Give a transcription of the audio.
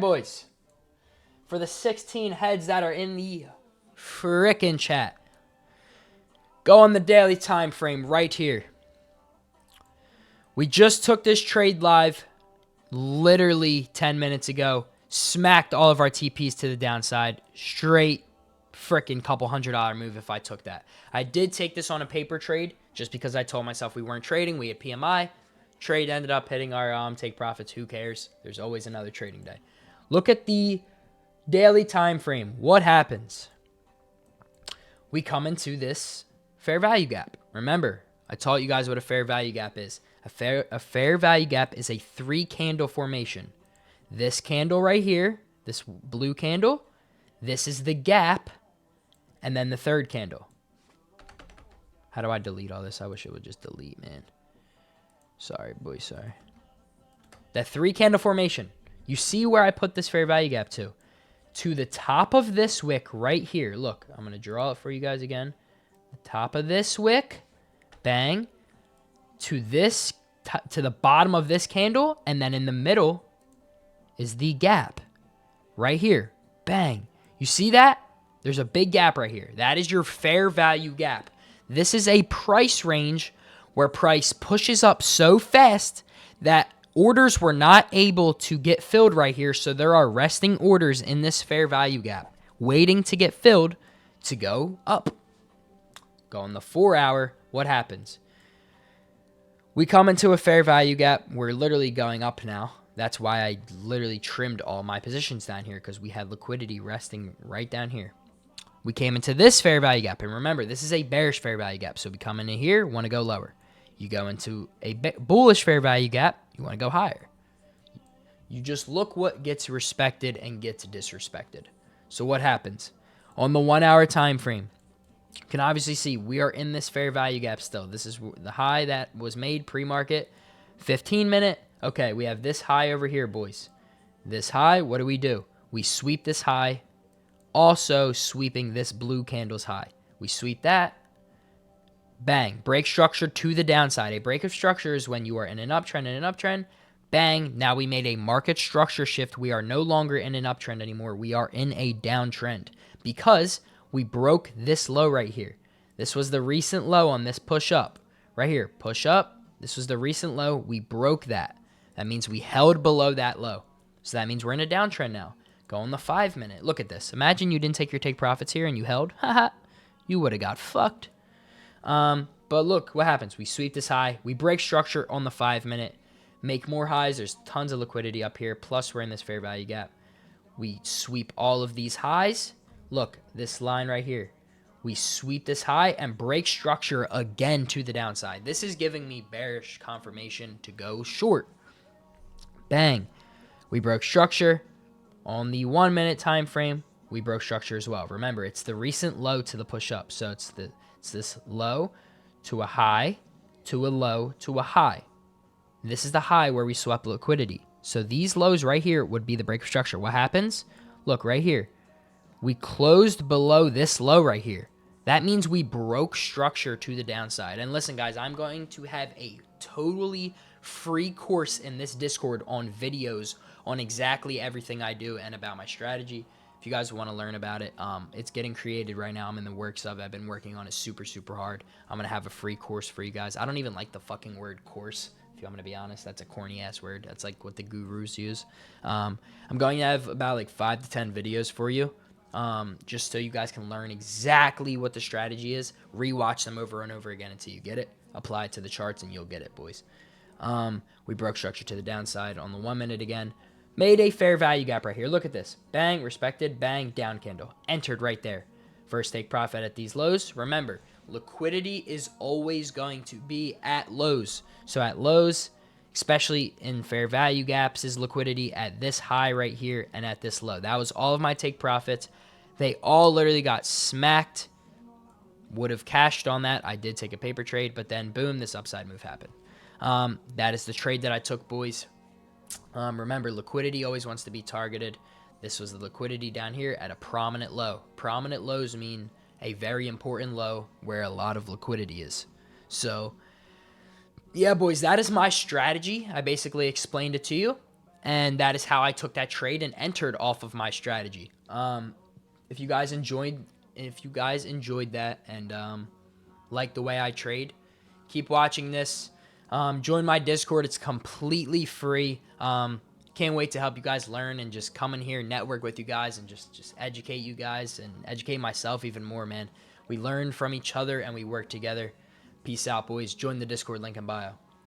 Boys, for the 16 heads that are in the frickin' chat, go on the daily time frame right here. We just took this trade live literally 10 minutes ago. Smacked all of our TPs to the downside. Straight frickin' couple $100 move if I took that. I did take this on a paper trade just because I told myself we weren't trading. We had PMI. Trade ended up hitting our take profits. Who cares? There's always another trading day. Look at the daily time frame. What happens? We come into this fair value gap. Remember, I taught you guys what a fair value gap is. A fair value gap is a 3-candle formation. This candle right here, this blue candle, this is the gap, and then the third candle. How do I delete all this? I wish it would just delete, man. Sorry, boy, sorry. That 3-candle formation. You see where I put this fair value gap to? To the top of this wick right here. Look, I'm going to draw it for you guys again. The top of this wick, bang, to this, to the bottom of this candle, and then in the middle is the gap right here. Bang. You see that? There's a big gap right here. That is your fair value gap. This is a price range where price pushes up so fast that orders were not able to get filled right here. So there are resting orders in this fair value gap waiting to get filled to go up. Go on the 4-hour. What happens? We come into a fair value gap. We're literally going up now. That's why I literally trimmed all my positions down here, because we had liquidity resting right down here. We came into this fair value gap. And remember, this is a bearish fair value gap. So we come into here, want to go lower. You go into a bullish fair value gap, you want to go higher. You just look what gets respected and gets disrespected. So what happens? On the 1-hour time frame, you can obviously see we are in this fair value gap still. This is the high that was made pre-market. 15-minute. Okay, we have this high over here, boys. This high, what do? We sweep this high, also sweeping this blue candle's high. We sweep that. Bang. Break structure to the downside. A break of structure is when you are in an uptrend, Bang. Now we made a market structure shift. We are no longer in an uptrend anymore. We are in a downtrend because we broke this low right here. This was the recent low on this push up. Right here. Push up. This was the recent low. We broke that. That means we held below that low. So that means we're in a downtrend now. Go on the 5-minute. Look at this. Imagine you didn't take your take profits here and you held. Haha. You would have got fucked. But look what happens. We sweep this high. We break structure on the 5-minute. Make more highs. There's tons of liquidity up here. Plus, we're in this fair value gap. We sweep all of these highs. Look, this line right here. We sweep this high and break structure again to the downside. This is giving me bearish confirmation to go short. Bang. We broke structure. On the 1-minute time frame, we broke structure as well. Remember, it's the recent low to the push up. So it's this low to a high, to a low, to a high. This is the high where we swept liquidity. So these lows right here would be the break of structure. What happens? Look right here. We closed below this low right here. That means we broke structure to the downside. And listen, guys, I'm going to have a totally free course in this Discord on videos on exactly everything I do and about my strategy. If you guys want to learn about it, it's getting created right now. I'm in the works of it. I've been working on it super, super hard. I'm going to have a free course for you guys. I don't even like the fucking word course. If I'm going to be honest, that's a corny ass word. That's like what the gurus use. I'm going to have about like 5 to 10 videos for you. Just so you guys can learn exactly what the strategy is. Rewatch them over and over again until you get it. Apply it to the charts and you'll get it, boys. We broke structure to the downside on the 1-minute again. Made a fair value gap right here. Look at this. Bang, respected, bang, down candle. Entered right there. First take profit at these lows. Remember, liquidity is always going to be at lows. So at lows, especially in fair value gaps, is liquidity at this high right here and at this low. That was all of my take profits. They all literally got smacked. Would have cashed on that. I did take a paper trade, but then boom, this upside move happened. That is the trade that I took, boys. Remember, liquidity always wants to be targeted. This was the liquidity down here at a prominent low. Prominent lows mean a very important low where a lot of liquidity is. So, yeah, boys, that is my strategy. I basically explained it to you. And that is how I took that trade and entered off of my strategy. If you guys enjoyed that and like the way I trade, keep watching this. Join my Discord. It's completely free. Can't wait to help you guys learn and just come in here and network with you guys and just educate you guys and educate myself even more, man. We learn from each other and we work together. Peace out, boys. Join the Discord, link in bio.